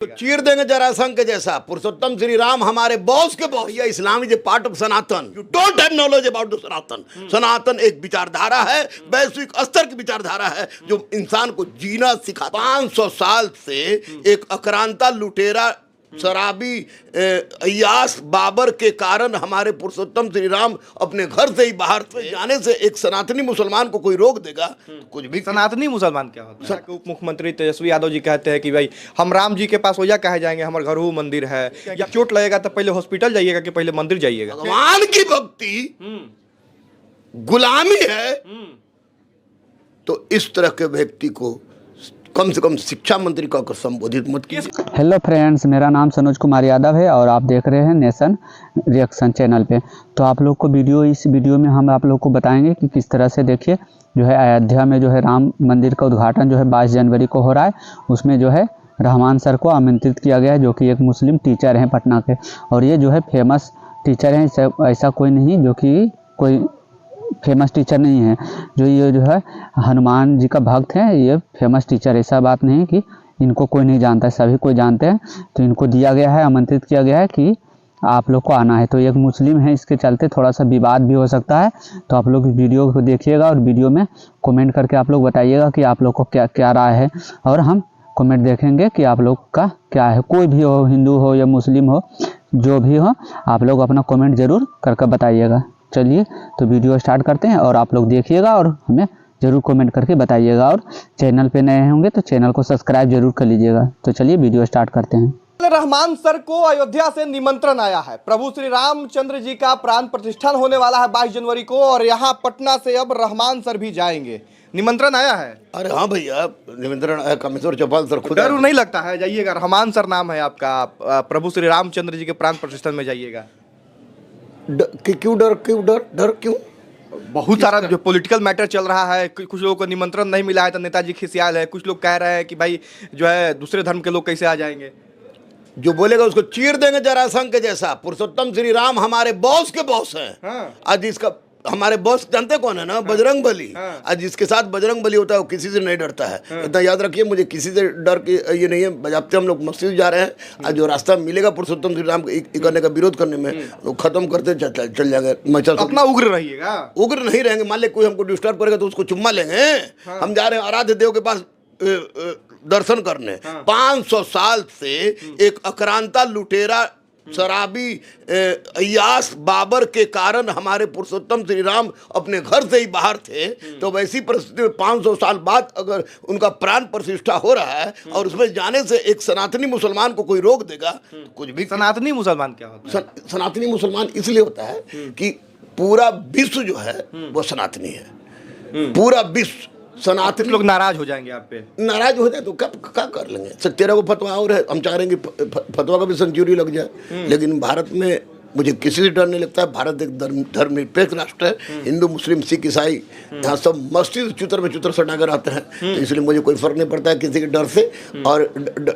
तो चीर देंगे जरासंध के जैसा। पुरुषोत्तम श्री राम हमारे बॉस के बॉस। या Islam is a part of Sanatan. You don't have knowledge about the Sanatan. Sanatan एक विचारधारा है, वैश्विक स्तर की विचारधारा है जो इंसान को जीना सिखा। 500 साल से एक आक्रांता लुटेरा शराबी अय्याश बाबर के कारण हमारे पुरुषोत्तम श्री राम अपने घर से ही बाहर जाने से एक सनातनी मुसलमान को कोई रोक देगा? कुछ भी। सनातनी मुसलमान क्या होता है? उप मुख्यमंत्री तेजस्वी यादव जी कहते हैं कि भाई हम राम जी के पास हो या कहे जाएंगे, हमारे घर वो मंदिर है, या चोट लगेगा तो पहले हॉस्पिटल जाइएगा कि पहले मंदिर जाइएगा। भगवान की भक्ति गुलामी है तो इस तरह के व्यक्ति को कम से कम शिक्षा मंत्री का संबोधित मत कीजिए। हेलो फ्रेंड्स, मेरा नाम सनोज कुमार यादव है और आप देख रहे हैं नेशन रिएक्शन चैनल पे। तो आप लोग को इस वीडियो में हम आप लोग को बताएंगे कि किस तरह से देखिए जो है अयोध्या में जो है राम मंदिर का उद्घाटन जो है 22 जनवरी को हो रहा है। उसमें जो है रहमान सर को आमंत्रित किया गया है, जो कि एक मुस्लिम टीचर हैं पटना के, और ये जो है फेमस टीचर हैं। ऐसा कोई नहीं जो कि कोई फेमस टीचर नहीं है, जो ये जो है हनुमान जी का भक्त है, ये फेमस टीचर। ऐसा बात नहीं कि इनको कोई नहीं जानता है, सभी कोई जानते हैं। तो इनको दिया गया है, आमंत्रित किया गया है कि आप लोग को आना है। तो एक मुस्लिम है, इसके चलते थोड़ा सा विवाद भी हो सकता है। तो आप लोग वीडियो को देखिएगा और वीडियो में कमेंट करके आप लोग बताइएगा कि आप लोग को क्या क्या राय है, और हम कमेंट देखेंगे कि आप लोग का क्या है। कोई भी हो, हिंदू हो या मुस्लिम हो, जो भी हो, आप लोग अपना कमेंट ज़रूर करके बताइएगा। चलिए तो वीडियो स्टार्ट करते हैं और आप लोग देखिएगा और हमें ज़रूर कमेंट करके बताइएगा। और चैनल पे नए होंगे तो चैनल को सब्सक्राइब जरूर कर लीजिएगा। तो चलिए वीडियो स्टार्ट करते हैं। रहमान सर को अयोध्या से निमंत्रण आया है। प्रभु श्री रामचंद्र जी का प्राण प्रतिष्ठान होने वाला है 22 जनवरी को, और यहाँ पटना से अब रहमान सर भी जाएंगे। निमंत्रण आया है। अरे हाँ भैया, निमंत्रण आया। कामेश्वर चौपाल सर खुद। डर नहीं लगता है? जाइएगा, रहमान सर नाम है आपका, प्रभु श्री रामचंद्र जी के प्राण प्रतिष्ठान में जाइएगा। क्यों डर क्यों? बहुत सारा जो पॉलिटिकल मैटर चल रहा है, कुछ लोगों को निमंत्रण नहीं मिला है तो नेताजी खिसियाल है। कुछ लोग कह रहे हैं कि भाई जो है दूसरे धर्म के लोग कैसे आ जाएंगे। जो बोलेगा उसको चीर देंगे जरासंध के जैसा। पुरुषोत्तम श्री राम हमारे बॉस के बॉस हैं। हाँ। आज इसका हमारे बॉस जानते कौन है ना? हाँ। बजरंग बली। हाँ। आज जिसके साथ बजरंग बली होता है वो किसी से नहीं डरता है। हाँ। इतना याद रखिए, मुझे किसी से डर की ये नहीं है। बजाते हम लोग मस्जिद जा रहे हैं, आज जो रास्ता मिलेगा पुरुषोत्तम श्री राम करने का विरोध करने में, वो खत्म करते चल जाएंगे। अपना उग्र रहिएगा। उग्र नहीं रहेंगे। मान ले कोई हमको डिस्टर्ब करेगा तो उसको चुम्मा लेंगे। हाँ। हम जा रहे हैं आराध्य देव के पास दर्शन करने। 500 साल से एक आक्रांता लुटेरा शराबी अय्याश बाबर के कारण हमारे पुरुषोत्तम श्री राम अपने घर से ही बाहर थे। तो वैसी परिस्थिति में 500 साल बाद अगर उनका प्राण प्रतिष्ठा हो रहा है और उसमें जाने से एक सनातनी मुसलमान को कोई रोक देगा? कुछ भी। सनातनी मुसलमान क्या होता है? सनातनी मुसलमान इसलिए होता है कि पूरा विश्व जो है वो सनातनी है। पूरा विश्व सनातनी। लोग नाराज हो जाएंगे आप पे। नाराज हो जाए तो क्या कर लेंगे? 13 को फतवा और है, हम चाह रहे हैं कि फतवा का भी सेंचुरी लग जाए। लेकिन भारत में मुझे किसी से डर नहीं लगता है। भारत एक धर्मनिरपेक्ष राष्ट्र है। हिंदू मुस्लिम सिख ईसाई यहाँ सब मस्जिद चुतर में चुतर सटा कर आते हैं। तो इसलिए मुझे कोई फर्क नहीं पड़ता है किसी के डर से। और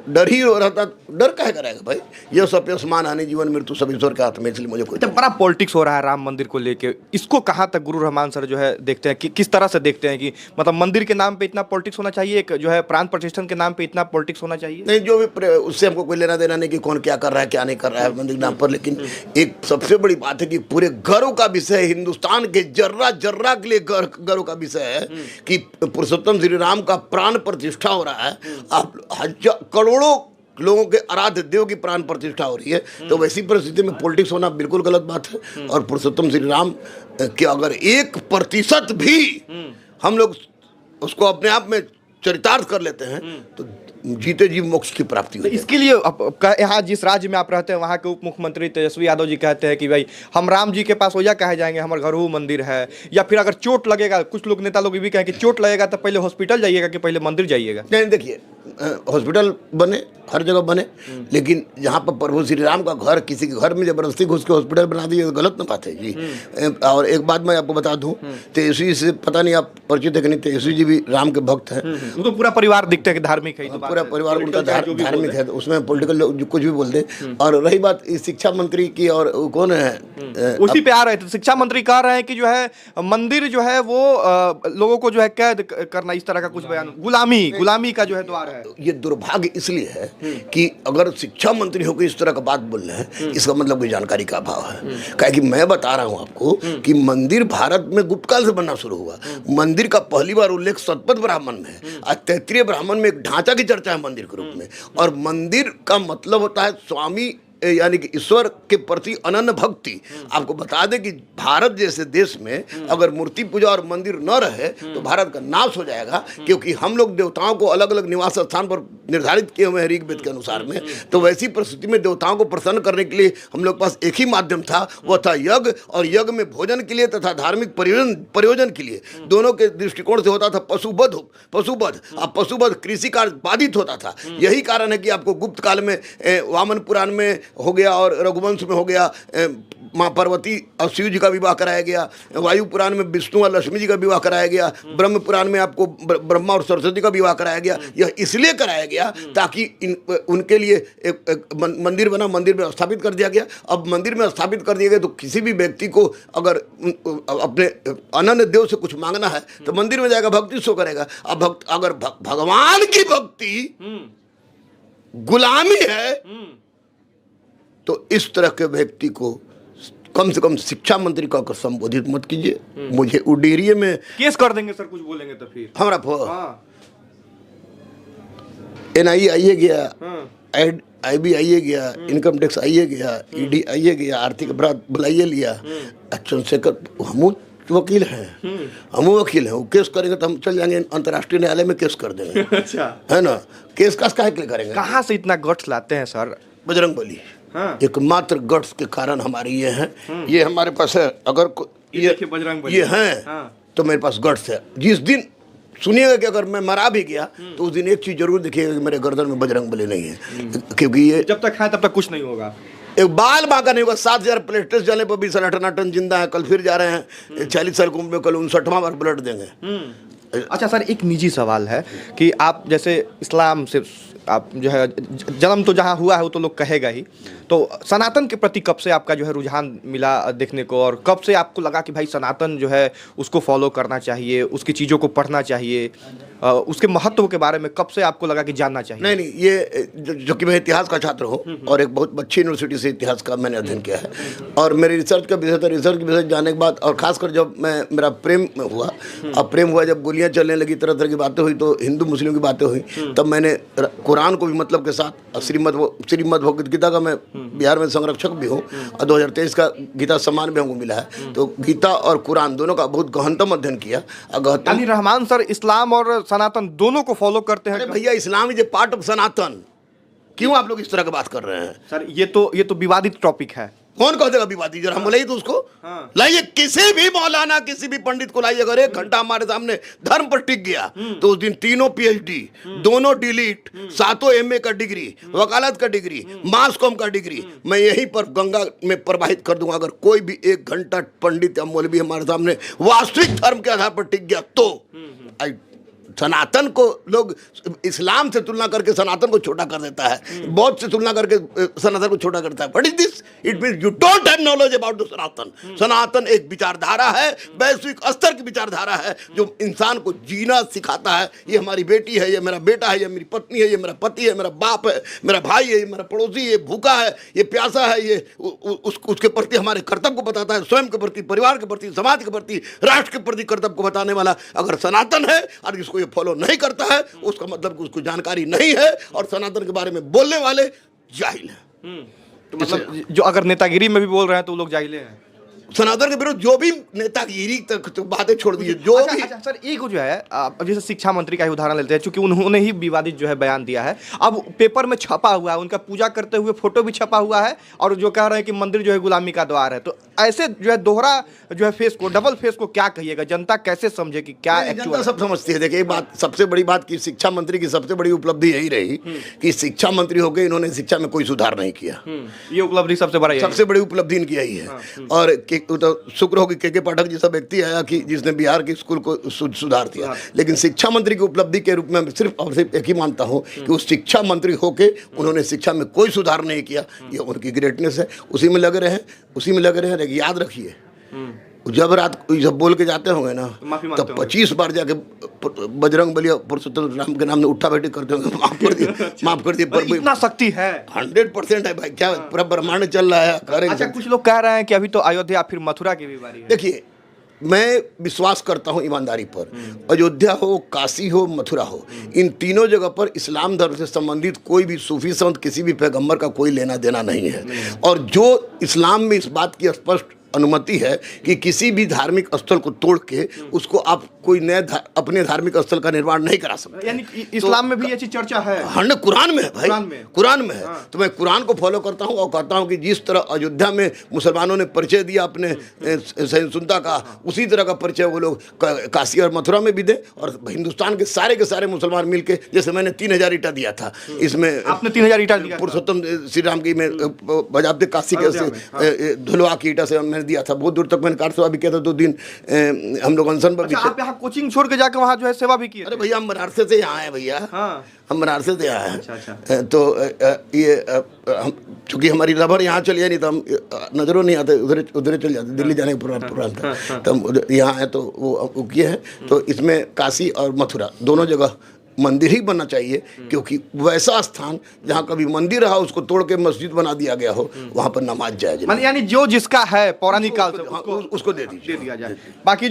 डर ही रहता, डर काहे करेगा भाई? यह सब आसमान आने जीवन मृत्यु सब ईश्वर के हाथ में, इसलिए मुझे कोई। बड़ा पॉलिटिक्स हो रहा है राम मंदिर को लेके, इसको कहाँ तक गुरु रहमान सर जो है देखते हैं कि किस तरह से देखते हैं कि मतलब मंदिर के नाम पे इतना पॉलिटिक्स होना चाहिए, जो है प्राण प्रतिष्ठान के नाम पे इतना पॉलिटिक्स होना चाहिए? नहीं, जो भी उससे हमको कोई लेना देना नहीं कि कौन क्या कर रहा है क्या नहीं कर रहा है मंदिर के नाम पर। लेकिन एक सबसे बड़ी बात है कि पूरे गर्व का विषय है, हिंदुस्तान के जर्रा जर्रा के लिए गर्व का विषय है कि पुरुषोत्तम श्री राम का प्राण प्रतिष्ठा हो रहा है। आप करोड़ों लोगों के आराध्य देव की प्राण प्रतिष्ठा हो रही है। तो वैसी परिस्थिति में पॉलिटिक्स होना बिल्कुल गलत बात है। और पुरुषोत्तम श्री राम के अगर 1% भी हम लोग उसको अपने आप में चरितार्थ कर लेते हैं तो जीते जी मोक्ष की प्राप्ति हो। इसके लिए यहाँ जिस राज्य में आप रहते हैं वहाँ के उप मुख्यमंत्री तेजस्वी यादव जी कहते हैं कि भाई हम राम जी के पास हो या कहे जाएंगे, हमारे घर वो मंदिर है, या फिर अगर चोट लगेगा, कुछ लोग नेता लोग भी कहें कि चोट लगेगा तो पहले हॉस्पिटल जाइएगा कि पहले मंदिर जाइएगा। नहीं, देखिए, हॉस्पिटल बने, हर जगह बने, लेकिन यहाँ पर प्रभु श्री राम का घर किसी के घर में जबरदस्ती घुस के हॉस्पिटल बना दिए तो गलत ना बात है जी। और एक बात मैं आपको बता दूं, तेजस्वी से पता नहीं आप परिचित है कि नहीं, तेजस्वी जी भी राम के भक्त हैं। वो तो पूरा परिवार दिखता है कि धार्मिक है, पूरा परिवार उनका धार्मिक है, तो उसमें पॉलिटिकल लोग कुछ भी बोलते। और रही बात शिक्षा मंत्री की, और कौन है उसी पे आ रहे थे, शिक्षा मंत्री कह रहे हैं कि जो है मंदिर जो है वो लोगों को जो है कैद करना, इस तरह का कुछ बयान, गुलामी का जो है द्वार है। ये दुर्भाग्य इसलिए है कि अगर शिक्षा मंत्री होकर इस तरह का बात बोल रहे हैं, इसका मतलब कोई जानकारी का अभाव है। क्या कि मैं बता रहा हूं आपको कि मंदिर भारत में गुप्त काल से बनना शुरू हुआ। मंदिर का पहली बार उल्लेख शतपथ ब्राह्मण में है। आज तैत्तिरीय ब्राह्मण में एक ढांचा की चर्चा है मंदिर के रूप में, और मंदिर का मतलब होता है स्वामी यानी कि ईश्वर के प्रति अनन्य भक्ति। आपको बता दें कि भारत जैसे देश में अगर मूर्ति पूजा और मंदिर न रहे तो भारत का नाश हो जाएगा, क्योंकि हम लोग देवताओं को अलग अलग निवास स्थान पर निर्धारित किए हुए हैं ऋग्वेद के अनुसार में। तो वैसी परिस्थिति में देवताओं को प्रसन्न करने के लिए हम लोग पास एक ही माध्यम था, वह था यज्ञ, और यज्ञ में भोजन के लिए तथा धार्मिक प्रयोजन के लिए दोनों के दृष्टिकोण से होता था पशुवध। अब पशुवध कृषि कार्य बाधित होता था। यही कारण है कि आपको गुप्त काल में वामन पुराण में हो गया और रघुवंश में हो गया माँ पार्वती और शिव जी का विवाह कराया गया, वायु पुराण में विष्णु और लक्ष्मी जी का विवाह कराया गया, ब्रह्म पुराण में आपको ब्रह्मा और सरस्वती का विवाह कराया गया। यह इसलिए कराया गया ताकि उनके लिए एक मंदिर बना, मंदिर में स्थापित कर दिया गया। अब मंदिर में स्थापित कर दिया गया तो किसी भी व्यक्ति को अगर अपने अनन्य देव से कुछ मांगना है तो मंदिर में जाएगा, भक्ति शो करेगा। अब अगर भगवान की भक्ति गुलामी है तो इस तरह के व्यक्ति को कम से कम शिक्षा मंत्री कहकर संबोधित मत कीजिए। मुझे उडेरिया में केस कर देंगे सर, कुछ बोलेंगे तो फिर हमारा NIA आइए गया, IB आइए गया, इनकम टैक्स आइए गया, ED आइए गया, आर्थिक अपराध बुलाइए लिया। चंद्रशेखर हम वकील हैं, वो केस करेंगे तो हम चल जाएंगे अंतर्राष्ट्रीय न्यायालय में केस कर देंगे। अच्छा है ना, केस काहे के लिए करेंगे? कहाँ से इतना गट्स लाते हैं सर? बजरंगबली एकमात्र गट्स के कारण हमारे ये हैं। ये हमारे पास है, अगर ये हैं तो मेरे पास गट्स है। जिस दिन सुनिएगा कि अगर मैं मरा भी गया तो उस दिन एक चीज जरूर दिखेगा कि मेरे गर्दन में बजरंगबली नहीं है, क्योंकि ये जब तक है तब तक कुछ नहीं होगा। एक बाल बांका नहीं होगा। 7000 ब्लड टेस्ट जाने पर भी 58 टन जिंदा है। कल फिर जा रहे हैं 40 साल की उम्र में, कल 59वां बार ब्लड देंगे। अच्छा सर, एक निजी सवाल है कि आप जैसे इस्लाम से आप जो है जन्म तो जहाँ हुआ है वो तो लोग कहेगा ही, तो सनातन के प्रति कब से आपका जो है रुझान मिला देखने को, और कब से आपको लगा कि भाई सनातन जो है उसको फॉलो करना चाहिए, उसकी चीज़ों को पढ़ना चाहिए, उसके महत्व के बारे में कब से आपको लगा कि जानना चाहिए? नहीं, ये जो कि मैं इतिहास का छात्र हूँ और एक बहुत अच्छी यूनिवर्सिटी से इतिहास का मैंने अध्ययन किया है, और मेरी रिसर्च का विषय था। रिसर्च के विषय जाने के बाद, और खासकर जब मेरा प्रेम हुआ, अब प्रेम हुआ जब गोलियाँ चलने लगी, तरह तरह की बातें हुई, तो हिंदू मुस्लिम की बातें हुई, तब मैंने कुरान को भी मतलब के साथ, श्रीमद् भगवद गीता का मैं बिहार में संरक्षक भी हूँ और 2023 का गीता सम्मान भी हमको मिला है। तो गीता और कुरान दोनों का बहुत गहनतम अध्ययन किया। यानी रहमान सर इस्लाम और सनातन दोनों को फॉलो करते हैं? अरे भैया, इस्लाम इज ए पार्ट ऑफ सनातन। क्यों आप लोग इस तरह की बात कर रहे हैं सर? ये तो विवादित टॉपिक है। कौन कह देगा विवादी? जरा हम लाइए तो उसको लाइए, किसी भी मौलाना किसी भी पंडित को लाइए। अगर 1 घंटा हमारे सामने धर्म पर टिक गया तो उस दिन 3 PhD, 2 डिलीट, 7 MA का डिग्री, वकालत का डिग्री, मास कॉम का डिग्री मैं यहीं पर गंगा में प्रवाहित कर दूंगा। अगर कोई भी 1 घंटा पंडित या मौलवी हमारे सामने वास्तविक धर्म के आधार पर टिक गया तो सनातन को लोग इस्लाम से तुलना करके सनातन को छोटा कर देता है, बौद्ध से तुलना करके सनातन को छोटा करता है। What is this? It means you don't have knowledge about the Sanatan. Sanatan एक विचारधारा है, वैश्विक स्तर की विचारधारा है, जो इंसान को जीना सिखाता है। ये हमारी बेटी है, ये मेरा बेटा है, ये मेरी पत्नी है, ये मेरा पति है, मेरा बाप है, मेरा भाई है, ये मेरा पड़ोसी, ये भूखा है, ये प्यासा है, ये उसके प्रति हमारे कर्तव्य को बताता है, स्वयं के प्रति, परिवार के प्रति, समाज के प्रति, राष्ट्र के प्रति कर्तव्य को बताने वाला अगर सनातन है और इसको ये फॉलो नहीं करता है, उसका मतलब कि उसको जानकारी नहीं है और सनातन के बारे में बोलने वाले जाहिल हैं। तो मतलब जो अगर नेतागिरी में भी बोल रहे हैं तो लोग जाहिले हैं। सनातन के विरुद्ध जो भी नेतागिरी तक तो बातें छोड़ दीजिए, जो भी। अच्छा सर, एक जो है अब जैसे शिक्षा मंत्री का ही उदाहरण लेते हैं, क्योंकि उन्होंने ही विवादित जो है बयान दिया है। अब पेपर में छपा हुआ है, उनका पूजा करते हुए फोटो भी छपा हुआ है, और जो कह रहे हैं कि मंदिर जो है गुलामी का द्वार है। तो ऐसे जो है दोहरा जो है फेस को, डबल फेस को क्या कहिएगा? जनता कैसे समझे कि क्या जनता सब समझती है। देखिए, एक बात, सबसे बड़ी बात की शिक्षा मंत्री की सबसे बड़ी उपलब्धि यही रही कि शिक्षा मंत्री होकर इन्होंने शिक्षा में कोई सुधार नहीं किया। ये उपलब्धि सबसे बड़ी उपलब्धि इनकी यही है। और तो शुक्र हो कि के पाठक जैसा व्यक्ति आया कि जिसने बिहार के स्कूल को सुधार दिया। लेकिन शिक्षा मंत्री की उपलब्धि के रूप में सिर्फ और सिर्फ एक ही मानता हूँ कि उस शिक्षा मंत्री होके उन्होंने शिक्षा में कोई सुधार नहीं किया। ये उनकी ग्रेटनेस है। उसी में लगे रहे। लेकिन याद रखिए, जब रात को जब बोल के जाते होंगे ना, माफी मांगते तब 25 बार जाके बजरंग बली पुरुषोत्तम राम के नाम में उठा बैठी करते होंगे, माफ कर दिए पर इतना शक्ति है। 100% है भाई, क्या पूरा ब्रह्मांड चल रहा है, करेंगे। अच्छा, कुछ लोग कह रहे हैं कि अभी तो अयोध्या फिर मथुरा की भी बारी है। देखिए, मैं विश्वास करता हूं ईमानदारी पर, अयोध्या हो, काशी हो, मथुरा हो, इन तीनों जगह पर इस्लाम धर्म से संबंधित कोई भी सूफी संत, किसी भी पैगंबर का कोई लेना देना नहीं है। और जो इस्लाम में इस बात की स्पष्ट अनुमति है कि किसी भी धार्मिक स्थल को तोड़ के उसको आप कोई नए अपने धार्मिक स्थल का निर्माण नहीं करा सकते। यानी इस्लाम में भी ये चीज चर्चा है। हाँ, कुरान में है भाई, कुरान में है। हाँ। तो मैं कुरान को फॉलो करता हूँ और कहता हूँ कि जिस तरह अयोध्या में मुसलमानों ने परिचय दिया अपने सहिष्णुता का, उसी तरह का परिचय वो लोग काशी और मथुरा में भी दें, और हिंदुस्तान के सारे मुसलमान मिलके, जैसे मैंने 3000 ईटा दिया था, इसमें आपने 3000 ईटा दिया, पुरुषोत्तम श्री राम की मैं बजाबते काशी के धुलवा की ईटा से मैंने दिया था। बहुत दूर तक मैंने कार सेवा भी किया था, 2 दिन हम लोग अनशन पर। आप यहाँ कोचिंग छोड़ के जाकर वहाँ जो है सेवा भी की? अरे भैया, हम बनारस से यहाँ आए भैया। हाँ, हम बनारस से यहाँ हैं। अच्छा। तो ये हम चूंकि हमारी रबर यहाँ चली नहीं, तो हम नजरों नहीं आते, उधर चल जाते, दिल्ली जाने का प्रोग्राम था, तो हम यहाँ है, तो वो किए हैं। तो इसमें काशी और मथुरा दोनों जगह मंदिर ही बनना चाहिए, क्योंकि वैसा स्थान जहाँ कभी मंदिर रहा उसको तोड़ के मस्जिद बना दिया गया हो, वहाँ पर नमाज जायज नहीं। यानी जो जिसका है पौराणिक काल से उसको दे दीजिए, दिया जाए। बाकी